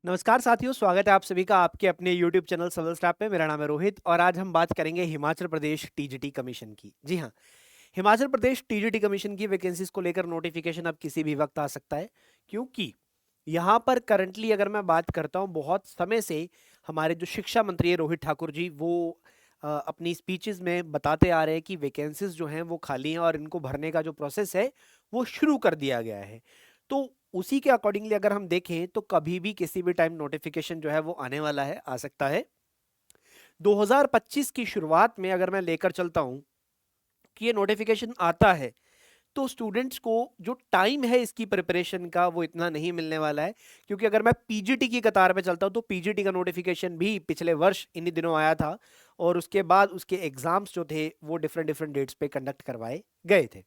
नमस्कार साथियों, स्वागत है आप सभी का आपके अपने YouTube चैनल सिविल स्टैप पे। मेरा नाम है रोहित और आज हम बात करेंगे हिमाचल प्रदेश टीजीटी कमीशन की। जी हाँ, हिमाचल प्रदेश टीजीटी कमीशन की वैकेंसीज को लेकर नोटिफिकेशन अब किसी भी वक्त आ सकता है, क्योंकि यहाँ पर करंटली अगर मैं बात करता हूँ, बहुत समय से हमारे जो शिक्षा मंत्री है रोहित ठाकुर जी, वो अपनी स्पीचेस में बताते आ रहे हैं कि वैकेंसीज जो हैं वो खाली हैं और इनको भरने का जो प्रोसेस है वो शुरू कर दिया गया है। तो उसी के अकॉर्डिंगली अगर हम देखें तो कभी भी किसी भी टाइम नोटिफिकेशन जो है वो आने वाला है, आ सकता है। 2025 की शुरुआत में अगर मैं लेकर चलता हूं कि ये नोटिफिकेशन आता है, तो स्टूडेंट्स को जो टाइम है इसकी प्रिपरेशन का वो इतना नहीं मिलने वाला है। क्योंकि अगर मैं पीजीटी की कतार पे चलता हूं तो पीजीटी का नोटिफिकेशन भी पिछले वर्ष इन्हीं दिनों आया था और उसके बाद उसके एग्जाम्स जो थे वो डिफरेंट डिफरेंट डेट्स पे कंडक्ट करवाए गए थे।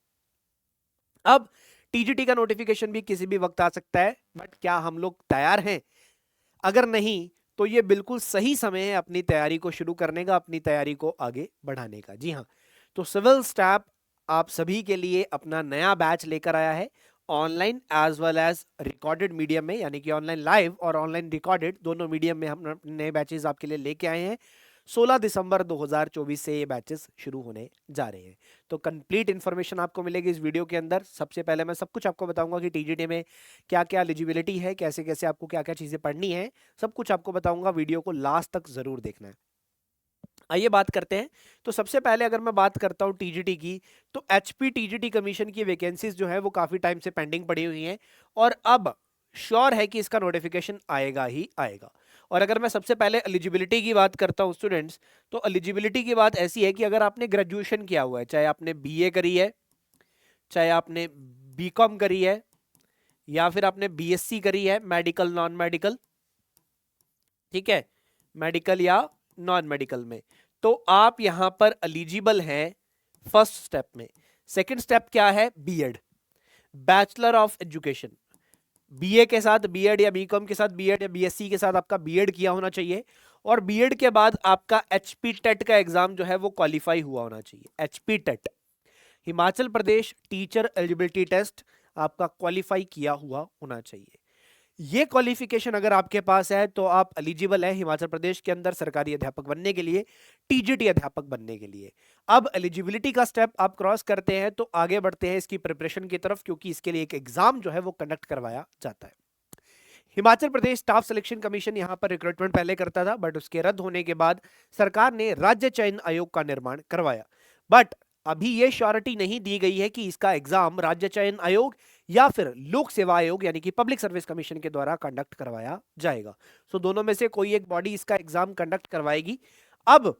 अब टीजीटी का नोटिफिकेशन भी किसी भी वक्त आ सकता है, बट क्या हम लोग तैयार हैं? अगर नहीं तो ये बिल्कुल सही समय है अपनी तैयारी को शुरू करने का, अपनी तैयारी को आगे बढ़ाने का। जी हाँ, तो सिविल स्टैप आप सभी के लिए अपना नया बैच लेकर आया है, online as well as recorded medium में, यानी कि ऑनलाइन लाइव और ऑनलाइन रिकॉर्डेड दोनों मीडियम में हम नए बैचेस आपके लिए लेके आए हैं। 16 दिसंबर 2024 से ये बैचेस शुरू होने जा रहे हैं। तो कंप्लीट इन्फॉर्मेशन आपको मिलेगी इस वीडियो के अंदर। सबसे पहले मैं सब कुछ आपको बताऊंगा कि टीजीटी में क्या क्या एलिजिबिलिटी है, कैसे कैसे आपको क्या क्या चीजें पढ़नी है, सब कुछ आपको बताऊंगा। वीडियो को लास्ट तक जरूर देखना है। आइए बात करते हैं। तो सबसे पहले अगर मैं बात करता हूं टीजीटी की, तो एचपी टीजीटी कमीशन की वैकेंसीज जो है वो काफी टाइम से पेंडिंग पड़ी हुई हैं और अब श्योर है कि इसका नोटिफिकेशन आएगा ही आएगा। और अगर मैं सबसे पहले एलिजिबिलिटी की बात करता हूं स्टूडेंट्स, तो एलिजिबिलिटी की बात ऐसी है कि अगर आपने ग्रेजुएशन किया हुआ है, चाहे आपने बीए करी है, चाहे आपने बीकॉम करी है, या फिर आपने बीएससी करी है, मेडिकल नॉन मेडिकल, ठीक है, मेडिकल या नॉन मेडिकल में, तो आप यहां पर एलिजिबल हैं फर्स्ट स्टेप में। सेकंड स्टेप क्या है? BEd, bachelor of education. BA के साथ बीएड या बीकॉम के साथ बीएड या बीएससी के साथ आपका बीएड किया होना चाहिए और बीएड के बाद आपका एचपी टेट का एग्जाम जो है वो क्वालिफाई हुआ होना चाहिए। HP TET, Himachal Pradesh teacher eligibility test, आपका क्वालिफाई किया हुआ होना चाहिए। ये क्वालिफिकेशन अगर आपके पास है तो आप एलिजिबल है हिमाचल प्रदेश के अंदर सरकारी अध्यापक बनने के लिए, टीजीटी अध्यापक बनने के लिए। अब एलिजिबिलिटी का स्टेप आप क्रॉस करते हैं तो आगे बढ़ते हैं इसकी प्रिपरेशन की तरफ, क्योंकि इसके लिए एक एग्जाम जो है वो कंडक्ट करवाया जाता है। Himachal Pradesh staff selection commission यहां पर रिक्रूटमेंट पहले करता था, बट उसके रद्द होने के बाद सरकार ने राज्य चयन आयोग का निर्माण करवाया। बट अभी यह श्योरिटी नहीं दी गई है कि इसका एग्जाम राज्य चयन आयोग या फिर लोक सेवा आयोग यानी कि पब्लिक सर्विस कमीशन के द्वारा कंडक्ट करवाया जाएगा। सो दोनों में से कोई एक बॉडी इसका एग्जाम कंडक्ट करवाएगी। अब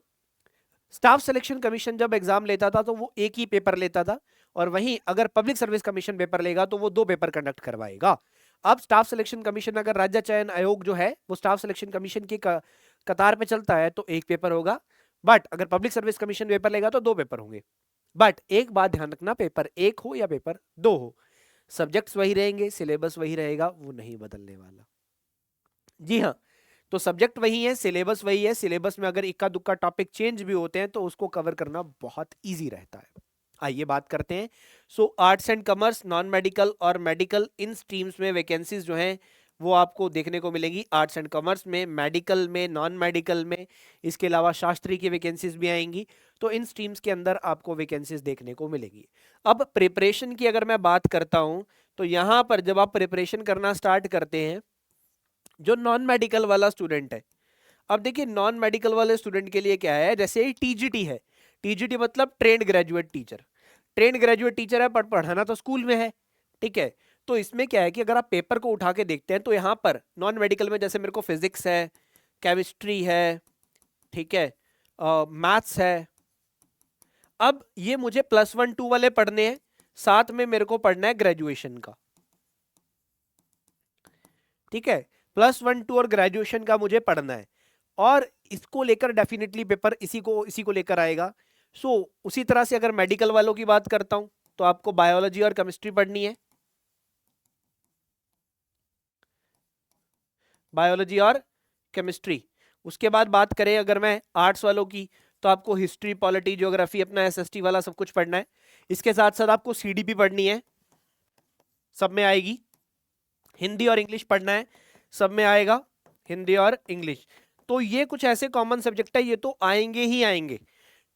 स्टाफ सिलेक्शन कमीशन जब एग्जाम लेता था तो वो एक ही पेपर लेता था, और वहीं अगर पब्लिक सर्विस कमीशन पेपर लेगा तो वो दो पेपर कंडक्ट करवाएगा। अब स्टाफ सिलेक्शन कमीशन, अगर राज्य चयन आयोग जो है वो स्टाफ सिलेक्शन कमीशन की कतार पे चलता है तो एक पेपर होगा, बट अगर पब्लिक सर्विस कमीशन पेपर लेगा तो दो पेपर होंगे। बट एक बात ध्यान रखना, पेपर एक हो या पेपर दो हो, सब्जेक्ट्स वही रहेंगे, सिलेबस वही रहेगा, वो नहीं बदलने वाला। जी हाँ, तो सब्जेक्ट वही है, सिलेबस वही है। सिलेबस में अगर इक्का दुक्का टॉपिक चेंज भी होते हैं तो उसको कवर करना बहुत इजी रहता है। आइए बात करते हैं। So arts and commerce, non medical और मेडिकल, इन स्ट्रीम्स में वैकेंसीज जो हैं वो आपको देखने को मिलेगी। आर्ट्स एंड कॉमर्स में, मेडिकल में, नॉन मेडिकल में, इसके अलावा शास्त्री की वैकेंसीज भी आएंगी। तो इन स्ट्रीम्स के अंदर आपको वैकेंसीज देखने को मिलेगी। अब प्रिपरेशन की अगर मैं बात करता हूं, तो यहां पर जब आप प्रिपरेशन करना स्टार्ट करते हैं, जो नॉन मेडिकल वाला स्टूडेंट है, अब देखिए नॉन मेडिकल वाले स्टूडेंट के लिए क्या है, जैसे टीजीटी है, टीजीटी मतलब trained graduate teacher. Trained graduate teacher है पर पढ़ाना तो स्कूल में है, ठीक है। तो इसमें क्या है कि अगर आप पेपर को उठा के देखते हैं तो यहाँ पर नॉन मेडिकल में जैसे मेरे को फिजिक्स है, केमिस्ट्री है, ठीक है, मैथ्स है। अब ये मुझे +1 2 वाले पढ़ने हैं, साथ में मेरे को पढ़ना है ग्रेजुएशन का, ठीक है। +1 2 और ग्रेजुएशन का मुझे पढ़ना है और इसको लेकर डेफिनेटली पेपर इसी को लेकर आएगा। सो उसी तरह से अगर मेडिकल वालों की बात करता हूं तो आपको बायोलॉजी और केमिस्ट्री पढ़नी है, बायोलॉजी और केमिस्ट्री। उसके बाद बात करें अगर मैं आर्ट्स वालों की, तो आपको हिस्ट्री, पॉलिटी, ज्योग्राफी, अपना एसएसटी वाला सब कुछ पढ़ना है। इसके साथ साथ आपको सीडीपी पढ़नी है, सब में आएगी। हिंदी और इंग्लिश पढ़ना है, सब में आएगा। हिंदी और इंग्लिश। तो ये कुछ ऐसे कॉमन सब्जेक्ट है, ये तो आएंगे ही आएंगे,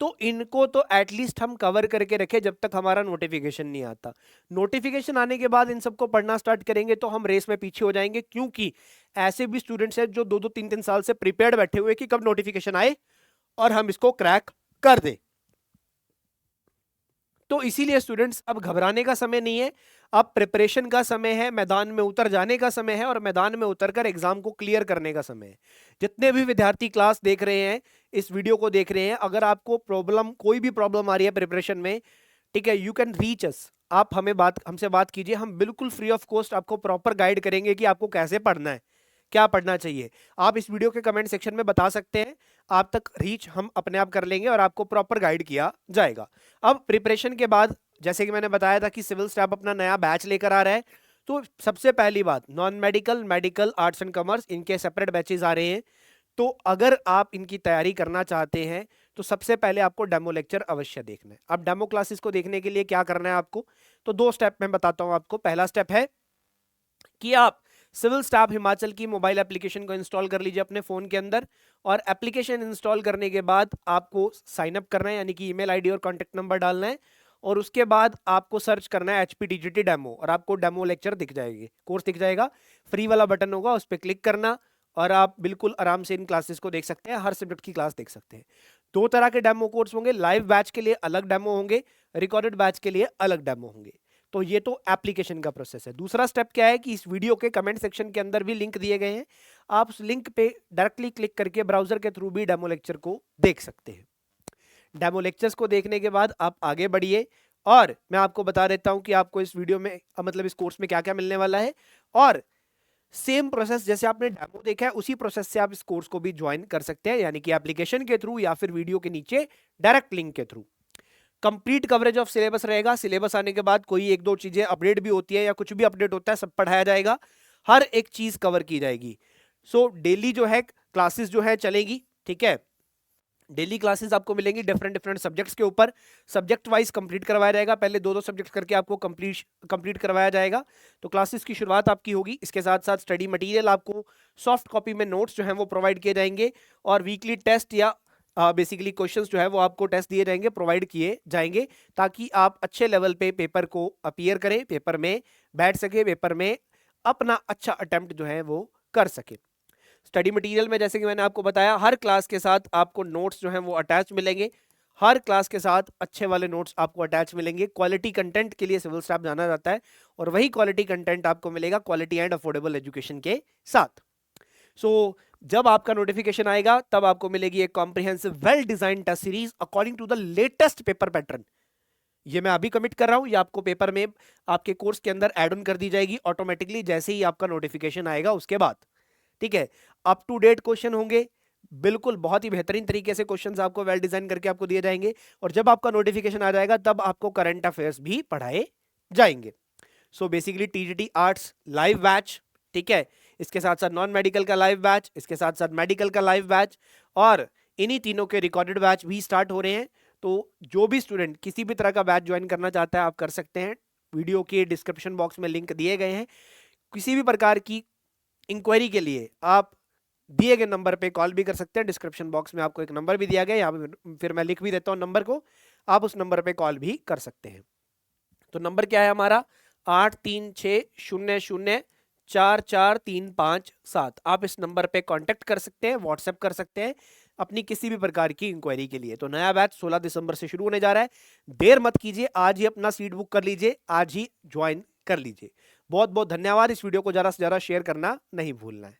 तो इनको तो एटलीस्ट हम कवर करके रखें जब तक हमारा नोटिफिकेशन नहीं आता। नोटिफिकेशन आने के बाद इन सबको पढ़ना स्टार्ट करेंगे तो हम रेस में पीछे हो जाएंगे, क्योंकि ऐसे भी स्टूडेंट्स हैं जो 2-2 3-3 साल से प्रिपेयर्ड बैठे हुए कि कब नोटिफिकेशन आए और हम इसको क्रैक कर दें। तो इसीलिए स्टूडेंट्स, अब घबराने का समय नहीं है, अब प्रिपरेशन का समय है, मैदान में उतर जाने का समय है और मैदान में उतरकर एग्जाम को क्लियर करने का समय है। जितने भी विद्यार्थी क्लास देख रहे हैं, इस वीडियो को देख रहे हैं, अगर आपको प्रॉब्लम, कोई भी प्रॉब्लम आ रही है प्रिपरेशन में, ठीक है, यू कैन रीच अस, आप हमसे बात कीजिए, हम बिल्कुल फ्री ऑफ कॉस्ट आपको प्रॉपर गाइड करेंगे कि आपको कैसे पढ़ना है, क्या पढ़ना चाहिए। आप इस वीडियो के कमेंट सेक्शन में बता सकते हैं, आप तक रीच हम अपने आप कर लेंगे और आपको प्रॉपर गाइड किया जाएगा। अब प्रिपरेशन के बाद, जैसे कि मैंने बताया था कि सिविल स्टाफ अपना नया बैच लेकर आ रहा है, तो सबसे पहली बात, non medical, medical, arts and commerce, इनके सेपरेट बैचेस आ रहे हैं। तो अगर आप इनकी तैयारी करना चाहते हैं तो सबसे पहले आपको डेमो लेक्चर अवश्य देखना है। अब डेमो क्लासेस को देखने के लिए क्या करना है आपको, तो 2 स्टेप मैं बताता हूं आपको। पहला स्टेप है कि आप सिविल स्टाफ हिमाचल की मोबाइल एप्लीकेशन को इंस्टॉल कर लीजिए अपने फोन के अंदर, और एप्लीकेशन इंस्टॉल करने के बाद आपको साइन अप करना है, यानी कि ईमेल आईडी और कॉन्टेक्ट नंबर डालना है, और उसके बाद आपको सर्च करना है HPTGT डेमो, और आपको डेमो लेक्चर दिख जाएगी, कोर्स दिख जाएगा, फ्री वाला बटन होगा, उस पर क्लिक करना और आप बिल्कुल आराम से इन क्लासेस को देख सकते हैं, हर सब्जेक्ट की क्लास देख सकते हैं। 2 तरह के डेमो कोर्स होंगे, लाइव बैच के लिए अलग डेमो होंगे, रिकॉर्डेड बैच के लिए अलग डेमो होंगे। तो ये तो एप्लीकेशन का प्रोसेस है। दूसरा स्टेप क्या है कि इस वीडियो के कमेंट सेक्शन के अंदर भी लिंक दिए गए हैं, आप उस लिंक पे डायरेक्टली क्लिक करके ब्राउजर के थ्रू भी डेमो लेक्चर को देख सकते हैं। डेमो लेक्चर्स को देखने के बाद आप आगे बढ़िए, और मैं आपको बता देता हूं कि आपको इस वीडियो में, मतलब इस कोर्स में क्या क्या मिलने वाला है, और सेम प्रोसेस जैसे आपने डेमो देखा है उसी प्रोसेस से आप इस कोर्स को भी ज्वाइन कर सकते हैं, यानी कि एप्लीकेशन के थ्रू या फिर वीडियो के नीचे डायरेक्ट लिंक के through. Complete coverage of syllabus रहेगा, सिलेबस आने के बाद कोई 1-2 चीजें अपडेट भी होती है या कुछ भी अपडेट होता है, सब पढ़ाया जाएगा, हर एक चीज कवर की जाएगी। सो डेली जो है क्लासेस जो है चलेगी, ठीक है, डेली क्लासेस आपको मिलेंगी डिफरेंट सब्जेक्ट्स के ऊपर, सब्जेक्ट वाइज कंप्लीट करवाया जाएगा, पहले 2-2 सब्जेक्ट करके आपको कंप्लीट करवाया जाएगा। तो क्लासेस की शुरुआत आपकी होगी, इसके साथ साथ स्टडी मटेरियल, आपको सॉफ्ट कॉपी में नोट्स जो हैं वो प्रोवाइड किए जाएंगे, और वीकली टेस्ट या बेसिकली क्वेश्चंस जो है वो आपको टेस्ट दिए जाएंगे, प्रोवाइड किए जाएंगे, ताकि आप अच्छे लेवल पे पेपर को अपीयर करें, पेपर में बैठ सके, पेपर में अपना अच्छा अटेम्प्ट जो है वो कर सके। स्टडी मटेरियल में जैसे कि मैंने आपको बताया, हर क्लास के साथ आपको नोट्स जो हैं वो अटैच मिलेंगे, हर क्लास के साथ अच्छे वाले नोट्स आपको अटैच मिलेंगे। क्वालिटी कंटेंट के लिए सिविल स्टाफ जाना जाता है, और वही क्वालिटी कंटेंट आपको मिलेगा क्वालिटी एंड अफोर्डेबल एजुकेशन के साथ। सो जब आपका नोटिफिकेशन आएगा तब आपको मिलेगी एक comprehensive well design test series according to the latest paper pattern. ये मैं अभी कमिट कर रहा हूं, ये आपको पेपर में आपके कोर्स के अंदर ऐड ऑन कर दी जाएगी ऑटोमेटिकली जैसे ही आपका नोटिफिकेशन आएगा उसके बाद, ठीक है। अप टू डेट क्वेश्चन होंगे, बिल्कुल बहुत ही बेहतरीन तरीके से क्वेश्चंस आपको वेल डिजाइन करके आपको दिए जाएंगे, और जब आपका नोटिफिकेशन आ जाएगा तब आपको करंट अफेयर्स भी पढ़ाए जाएंगे। So basically TGT arts live batch, ठीक है, इसके साथ साथ नॉन मेडिकल का लाइव बैच, इसके साथ साथ मेडिकल का लाइव बैच, और इन्हीं तीनों के रिकॉर्डेड बैच भी स्टार्ट हो रहे हैं। तो जो भी स्टूडेंट किसी भी तरह का बैच ज्वाइन करना चाहता है आप कर सकते हैं, वीडियो के डिस्क्रिप्शन बॉक्स में लिंक दिए गए हैं। किसी भी प्रकार की इंक्वायरी के लिए आप दिए गए नंबर पे कॉल भी कर सकते हैं, डिस्क्रिप्शन बॉक्स में आपको एक नंबर भी दिया गया, यहाँ पे फिर मैं लिख भी देता हूँ नंबर को, आप उस नंबर पे कॉल भी कर सकते हैं। तो नंबर क्या है हमारा, 8360044357। आप इस नंबर पे कांटेक्ट कर सकते हैं, व्हाट्सएप कर सकते हैं अपनी किसी भी प्रकार की इंक्वायरी के लिए। तो नया बैच 16 दिसंबर से शुरू होने जा रहा है, देर मत कीजिए, आज ही अपना सीट बुक कर लीजिए, आज ही ज्वाइन कर लीजिए। बहुत बहुत धन्यवाद, इस वीडियो को ज़्यादा से ज़्यादा शेयर करना नहीं भूलना है।